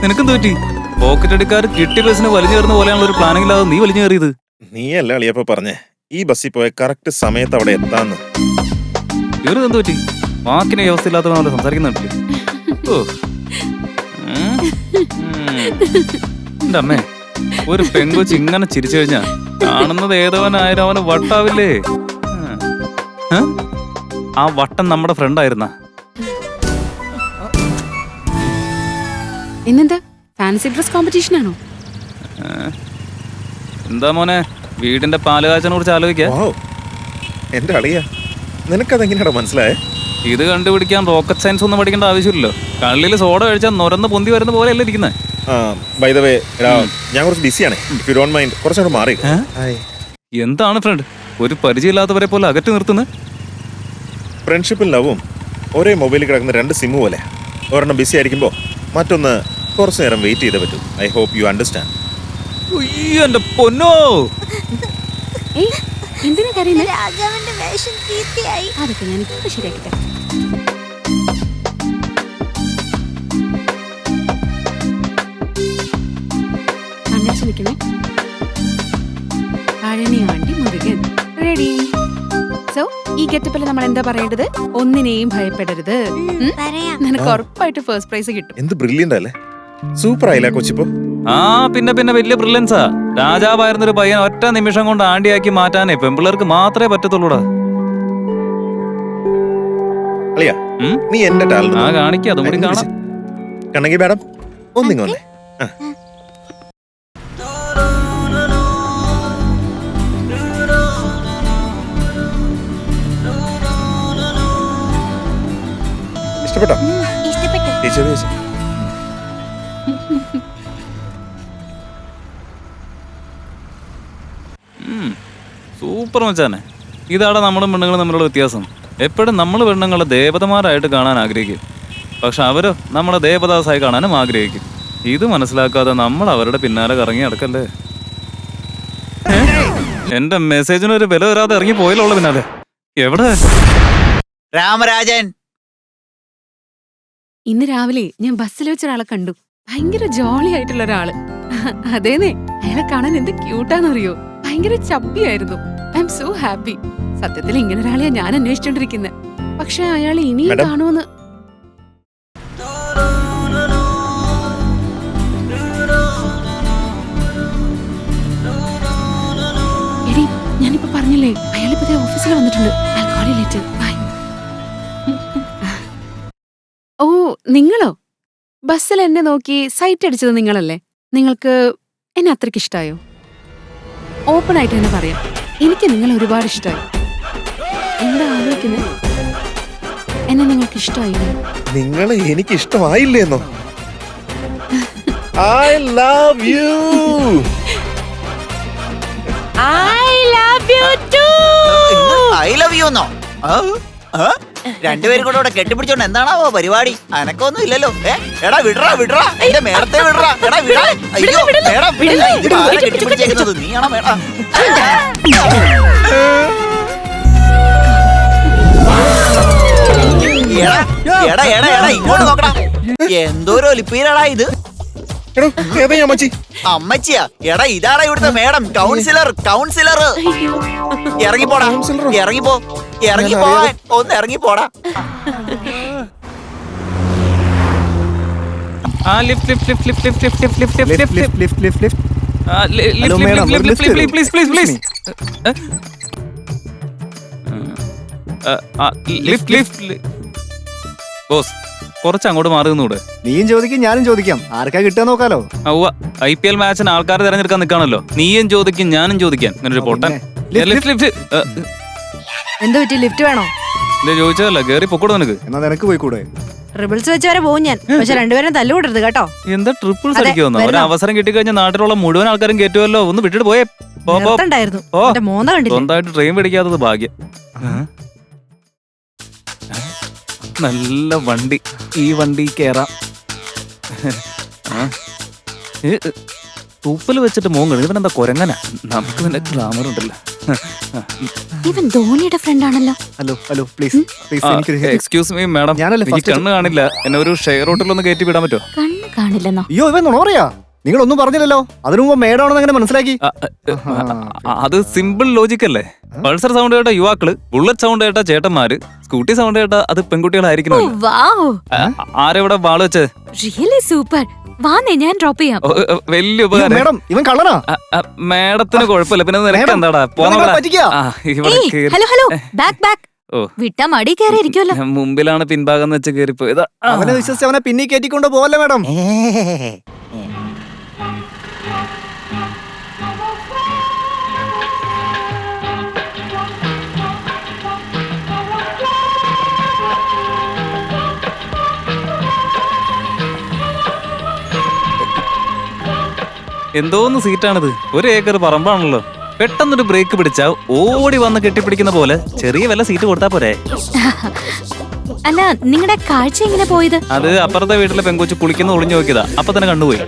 നിനക്കെന്ത് പറ്റി? പോക്കറ്റ് അടിക്കാർ കിട്ടിയ ബസ്സിന് വലിഞ്ഞു കയറുന്ന പോലെയുള്ള ഒരു പ്ലാനിംഗ് ഇല്ലാതെ നീ വലിഞ്ഞു കയറിയത്. നീയല്ല അളിയപ്പ പറഞ്ഞേ ഈ ബസ്സിൽ പോയ കറക്റ്റ് സമയത്ത് അവിടെ എത്താന്ന്. ഇവരെന്ത് പറ്റി? വാക്കിന് വ്യവസ്ഥ ഇല്ലാത്തവരെ സംസാരിക്കുന്നുണ്ടല്ലേ? ഓ എന്റെ അമ്മേ, ഒരു പെങ്കൊച്ച് ഇങ്ങനെ ചിരിച്ചു കഴിഞ്ഞാ കാണുന്നത് ഏതവനായാലും അവന് വട്ടാവില്ലേ? ആ വട്ടം നമ്മുടെ ഫ്രണ്ട് ആയിരുന്ന. ഇന്നെന്താ ഫാൻസി ഡ്രസ് കോമ്പറ്റീഷൻ ആണോ? എന്താ മോനെ, വീടിന്റെ പാല് കാച്ചിനെ കുറിച്ച് ആലോചിക്കാ? എന്റെ അളിയ, നിനക്കതെങ്ങനെയാണോ മനസ്സിലായേ? ഇത് കണ്ടുപിടിക്കാൻ റോക്കറ്റ് സയൻസ് ഒന്നും പഠിക്കേണ്ട ആവശ്യമില്ലല്ലോ. കള്ളിൽ സോഡ കഴിച്ചാൽ നൊരന്ന് പൊന്തി വരുന്ന പോലെയല്ലേ ഇരിക്കുന്നത്. ബൈ ദ വേ, ഞാൻ കുറച്ച് ബിസിയാണ്. ഇഫ് യു ഡോണ്ട് മൈൻഡ് കുറച്ചുകൂടെ മാറി. എന്താണ് ഫ്രണ്ട് ഒരു പരിചയമില്ലാത്തവരെ പോലെ അകറ്റി നിർത്തുന്നത്? ഫ്രണ്ട്ഷിപ്പും ലവും ഒരേ മൊബൈലിൽ കിടക്കുന്ന രണ്ട് സിം പോലെ. ഒരെണ്ണം ബിസി ആയിരിക്കുമ്പോൾ മറ്റൊന്ന് കുറച്ചു നേരം വെയിറ്റ് ചെയ്തേ പറ്റൂ. I hope you understand. എന്റെ പൊന്നോ, എന്തിനാ കരയുന്നത്? രാജാവിന്റെ വേഷം ചീത്തയായി. അതൊക്കെ ഞാൻ ഇപ്പൊ ശരിയാക്കി തരാം. കണ്ണടച്ച് നിൽക്കണേ. പഴനി വണ്ടി മുരുകൻ റെഡി. സോ ഈ ഗെറ്റപ്പിൽ നമ്മൾ എന്താ പറയേണ്ടത്? ഒന്നിനെയും ഭയപ്പെടരുത്. നിനക്ക് ഉറപ്പായിട്ട് ഫസ്റ്റ് പ്രൈസ് കിട്ടും. എന്ത് ബ്രില്യന്റ് അല്ലേ, സൂപ്പർ ആയില്ല കൊച്ചിപ്പോ. ആ പിന്നെ വലിയ ബ്രില്യൻസാ. രാജാവായിരുന്നൊരു പയ്യൻ ഒറ്റ നിമിഷം കൊണ്ട് ആണ്ടിയാക്കി മാറ്റാനേ പെമ്പിള്ളേർക്ക് മാത്രമേ പറ്റത്തുള്ളൂടാ. നീ എന്റെ ടാലന്റ് കാണിക്ക, അതും കൂടി കാണാം. കണ്ണകി മാഡം ഒന്നിങ്ങോന്നേ. ഇഷ്ടപ്പെട്ടോ? ഇഷ്ടപ്പെട്ടു. സൂപ്പർ മച്ചാനെ. ഇതാണ് നമ്മളും പെണ്ണുങ്ങളും തമ്മിലുള്ള വ്യത്യാസം. എപ്പോഴും നമ്മൾ പെണ്ണുങ്ങളെ ദേവതമാരായിട്ട് കാണാൻ ആഗ്രഹിക്കും, പക്ഷെ അവരോ നമ്മളെ ദേവദാസായി കാണാനും ആഗ്രഹിക്കും. ഇത് മനസ്സിലാക്കാതെ നമ്മൾ അവരുടെ പിന്നാലെ കറങ്ങി നടക്കല്ലേ. എന്റെ മെസ്സേജിന് ഒരു വില വരാതെ ഇറങ്ങി പോയല്ലോ പിന്നാലെ. എവിടെ രാമരാജൻ? ഇന്ന് രാവിലെ ഞാൻ ബസ്സിൽ വെച്ച ഒരാളെ കണ്ടു. ഭയങ്കര ജോളി ആയിട്ടുള്ള ഒരാള്. അതേനെ, അയാളെ കാണാൻ എന്ത് ക്യൂട്ടാന്നറിയോ? ഭയങ്കര ചപ്പിയായിരുന്നു. I am so happy. സത്യത്തിൽ ഇങ്ങനെ ഒരാളെയാ ഞാൻ അന്വേഷിച്ചോണ്ടിരിക്കുന്നത്. പക്ഷെ അയാൾ ഇനിയും കാണുമെന്ന്. എടി, ഞാനിപ്പോ പറഞ്ഞില്ലേ, അയാളിപ്പോ ഓഫീസിൽ വന്നിട്ടുണ്ട്. ബൈ. ഓ, നിങ്ങളോ? ബസ്സിൽ എന്നെ നോക്കി സൈറ്റ് അടിച്ചത് നിങ്ങളല്ലേ? നിങ്ങൾക്ക് എന്നെ അത്രയ്ക്ക് ഇഷ്ടായോ? ഓപ്പൺ ആയിട്ട് തന്നെ പറയാം, എനിക്ക് നിങ്ങൾ ഒരുപാട് ഇഷ്ടമായി. എന്താ ആലോചിക്കുന്നത്? എന്നെ നിങ്ങൾക്ക് ഇഷ്ടമായില്ലേ? നിങ്ങളെ എനിക്ക് ഇഷ്ടമായില്ലേന്നോ? I love you. I love you too. I love you എന്നോ? രണ്ടുപേരും കൂടെ ഇവിടെ കെട്ടിപ്പിടിച്ചോണ്ട് എന്താണാവോ പരിപാടി? അനക്കൊന്നും ഇല്ലല്ലോ. എടാ വിടറാ വിടറാ, എന്റെ മേടത്തെ വിടറാ. എടാ വിടാ. അയ്യോ മേടം, കെട്ടിപ്പിടിച്ചേക്കുന്നത് നീയാണോ മേടം? എടാ എടാ എടാ ഇങ്ങോട്ട് നോക്കടാ. എന്തോരോ ലിപ്പീരാടാ ഇത്. അമ്മച്ചിയാ? എടാ ഇതാടാ ഇവിടുത്തെ മേഡം, കൗൺസിലർ. ഇറങ്ങിപ്പോടാ, ഇറങ്ങിപ്പോ, ഇറങ്ങിപ്പോവാൻ ഒന്ന് ഇറങ്ങിപ്പോടാ. ബോസ്, കുറച്ച് അങ്ങോട്ട് മാറി നിന്നൂടെ? നീയും ചോദിക്കും ഞാനും ചോദിക്കാം, ആർക്കാ കിട്ടാൻ നോക്കാലോ. IPL മാച്ചിന് ആൾക്കാർ തെരഞ്ഞെടുക്കാൻ നിൽക്കാണല്ലോ. നീയും ചോദിക്കും ഞാനും ചോദിക്കാൻ. ഇങ്ങനെ ഒരു പൊട്ടൻ. എന്താ പറ്റി? ലിഫ്റ്റ് വേണോ? ചോദിച്ചതല്ല, കേറി പൊക്കൂടെ നിനക്ക്. എന്നാ നിനക്ക് പോയിക്കൂടെ? ട്രിപ്പിൾസ് വെച്ച് വരെ പോകും ഞാൻ, പക്ഷെ രണ്ടുപേരും തല്ലുകൂടരുത് കേട്ടോ. എന്താ ട്രിപ്പിൾസ് അടിക്കുമെന്നോ? ഒരു അവസരം കിട്ടിക്കഴിഞ്ഞാൽ നാട്ടിലുള്ള മുഴുവൻ ആൾക്കാരും കേറ്റുമല്ലോ. ഒന്ന് വിട്ടിട്ട് പോയേ. സ്വന്തമായിട്ട് ട്രെയിൻ പിടിക്കാത്തത് ഭാഗ്യം. നല്ല വണ്ടി, ഈ വണ്ടി കേറാം. തൂപ്പല് വെച്ചിട്ട് മോൻ കഴിയും. ഇവനെന്താ കൊരങ്ങനാ? നമുക്ക് പിന്നെ ഗ്ലാമർ ഉണ്ടല്ലോ. ഇവൻ ധോണിയുടെ ഫ്രണ്ട് ആണല്ലോ. ഹലോ ഹലോ പ്ലീസ് പ്ലീസ് എനിക്കൊരു എക്സ്ക്യൂസ് മീ മാഡം, ഞാനല്ലേ എനിക്ക് first- കണ്ണ് കാണില്ല. എന്നെ ഒരു ഷെയർ ഹോട്ടലൊന്ന് കയറ്റി വിടാൻ പറ്റുമോ? കണ്ണ് കാണില്ലെന്നോ? അയ്യോ ഇവൻ നുണ നിങ്ങളൊന്നും പറഞ്ഞില്ലല്ലോ. അതിനു മുമ്പ് മേഡാണെന്ന് എങ്ങനെ മനസ്സിലാക്കി? അത് സിമ്പിൾ ലോജിക് അല്ലേ? പൾസർ സൗണ്ട് കേട്ട യുവാക്കള്, ബുള്ളറ്റ് സൗണ്ട് കേട്ട ചേട്ടന്മാര്, സ്കൂട്ടി സൗണ്ട് കേട്ട അത് പെൺകുട്ടികളായിരിക്കണം. വാവ്, ആരെവിടെ വാള് വെച്ച്? Really super. വാന്നേ, ഞാൻ ഡ്രോപ്പ് ചെയ്യാം. വലിയ ഉപകാരം. മേഡം ഇവൻ കള്ളനാ. മേഡത്തിന് കുഴപ്പമില്ല, പിന്നെ നിനക്ക് മേഡം, എന്താടാ? നിങ്ങളെ പറ്റിക്കാ? ഇവിടെ കേറി. Hello hello, back back. ഓ, വിട്ടാ മടി കയറി ഇരിക്കുമല്ലോ. ഞാൻ മുമ്പിലാണ് പിൻഭാഗം എന്ന് വെച്ച് കയറിപ്പോയതാ. അവനെ വിശ്വസിച്ച് അവനെ പിന്നീ കയറ്റിക്കൊണ്ട് പോവല്ലേ മേഡം. എന്തോന്ന് സീറ്റാണിത്? 1 ഏക്കർ പറമ്പാണല്ലോ. പെട്ടെന്നൊരു ബ്രേക്ക് പിടിച്ചാ ഓടി വന്ന് കെട്ടിപ്പിടിക്കുന്ന പോലെ ചെറിയ വല്ല സീറ്റ് കൊടുത്താ പോരെ? അല്ല, നിങ്ങളുടെ കാഴ്ച എങ്ങനെ പോയത്? അത് അപ്പുറത്തെ വീട്ടിലെ പെങ്കൊച്ച് കുളിക്കുന്ന ഒളിഞ്ഞു നോക്കിയതാ. അപ്പൊ തന്നെ കണ്ടുപോയി.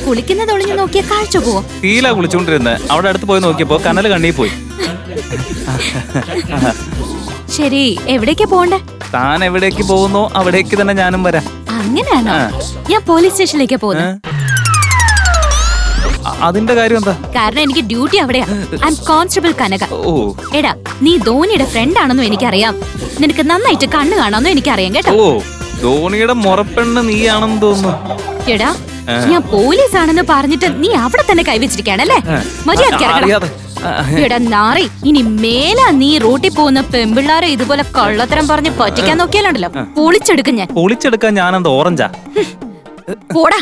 കുളിക്കുന്നത് ഒളിഞ്ഞു നോക്കിയ കാഴ്ച പോവോ? തീല കുളിച്ചുകൊണ്ടിരുന്നത്. അവിടെ അടുത്ത് പോയി നോക്കിയപ്പോ കനല് കണ്ണീ പോയി. ശരി, എവിടേക്കാ പോണ്ടേ? താൻ എവിടേക്ക് പോകുന്നോ അവിടേക്ക് തന്നെ ഞാനും വരാം. അങ്ങനെയാണോ? ഞാൻ പോലീസ് സ്റ്റേഷനിലേക്കാ പോകുന്നത്. അതിന്റെ കാര്യം എന്താ? കാരണം എനിക്ക് ഡ്യൂട്ടി അവിടെയാ. ഐ എം കോൺസ്റ്റബിൾ കനക. ഓ, എടാ, നീ ധോണിയുടെ ഫ്രണ്ട് ആണെന്നും എനിക്കറിയാം. നിനക്ക് നന്നായിട്ട് കണ്ണ് കാണാമെന്നും എനിക്കറിയാം കേട്ടോ. ഓ, ധോണിയുടെ മുറപ്പെണ്ണ് നീയാണെന്ന് തോന്നുന്നു. എടാ, ഞാൻ പോലീസ് ആണെന്ന് പറഞ്ഞിട്ട് നീ അവിടെ തന്നെ കൈവച്ചിരിക്കാണല്ലേ? മര്യാദയ്ക്ക് ഇറങ്ങണം. അറിയാതെ. എടാ നാറി, ഇനി മേലാ നീ റോട്ടിൽ പോകുന്ന പെമ്പിള്ളാരെ ഇതുപോലെ കള്ളത്തരം പറഞ്ഞ് പറ്റിക്കാൻ നോക്കിയാലുണ്ടല്ലോ, പൊളിച്ചെടുക്കും ഞാൻ. പൊളിച്ചെടുക്കാൻ ഞാനെന്താ ഓറഞ്ചാ? പോടാ,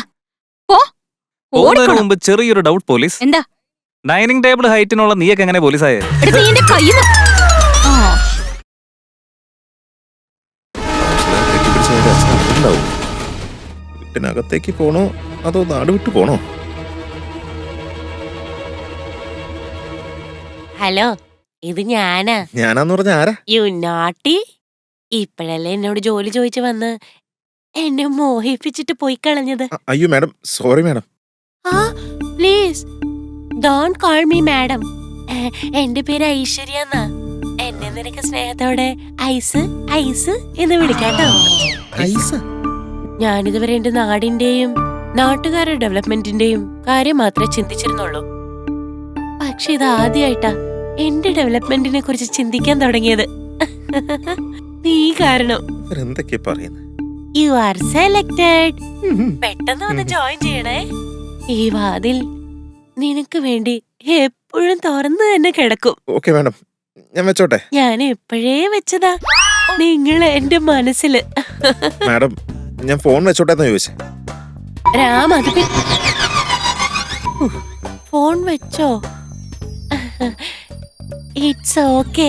പോ. പോകുന്നതിന് ഓടിക്കണം. മുമ്പ് ചെറിയൊരു ഡൗട്ട് പോലീസ്. എന്താ? ഡൈനിങ് ടേബിൾ ഹൈറ്റിനുള്ള നീയൊക്കെ എങ്ങനെ പോലീസായേ? എടാ, നീ എന്റെ കയ്യിന്ന്. ആ, വീട്ടിനകത്തേക്ക് പോണോ അതോ നാട് വിട്ടു പോണോ? ഹലോ, ഇത് ഞാനാ. ഞാനാന്ന് പറഞ്ഞ ആരാ? U naughty. ഇപ്പഴല്ലേ എന്നോട് ജോലി ചോദിച്ചു വന്ന് എന്നെ മോഹിപ്പിച്ചിട്ട് പോയി കളഞ്ഞത്. അയ്യോ മാഡം, സോറി മാഡം. ആ, please don't call me madam. എന്റെ പേര് ഐശ്വര്യ എന്നാ. എന്നെ നിനക്ക് സ്നേഹത്തോടെ ഐസ് ഐസ് എന്ന് വിളിക്കാട്ടോ. ഞാനിതുവരെ എന്റെ നാടിന്റെയും നാട്ടുകാരുടെ ഡെവലപ്മെന്റിന്റെയും കാര്യം മാത്രമേ ചിന്തിച്ചിരുന്നുള്ളൂ. പക്ഷെ ഇത് ആദ്യമായിട്ടാ എന്റെ ഡെവലപ്മെന്റിനെ കുറിച്ച് ചിന്തിക്കാൻ തുടങ്ങിയത്. നീ കാരണം. എന്തൊക്കെയാ പറയുന്നത്? You are selected. പെട്ടെന്ന് വന്ന് ജോയിൻ ചെയ്യണേ. ഈ വാതിൽ നിനക്ക് വേണ്ടി എപ്പോഴും തുറന്നു തന്നെ കിടക്കും. ഓക്കെ മാഡം, ഞാൻ വെച്ചോട്ടെ? ഞാൻ എപ്പോഴേ വെച്ചതാ നിങ്ങൾ എന്റെ മനസ്സില്. മാഡം, ഞാൻ ഫോൺ വെച്ചോട്ടെ എന്ന് ചോദിച്ചേ. രാം, അത് ഫോൺ വെച്ചോ? It's okay.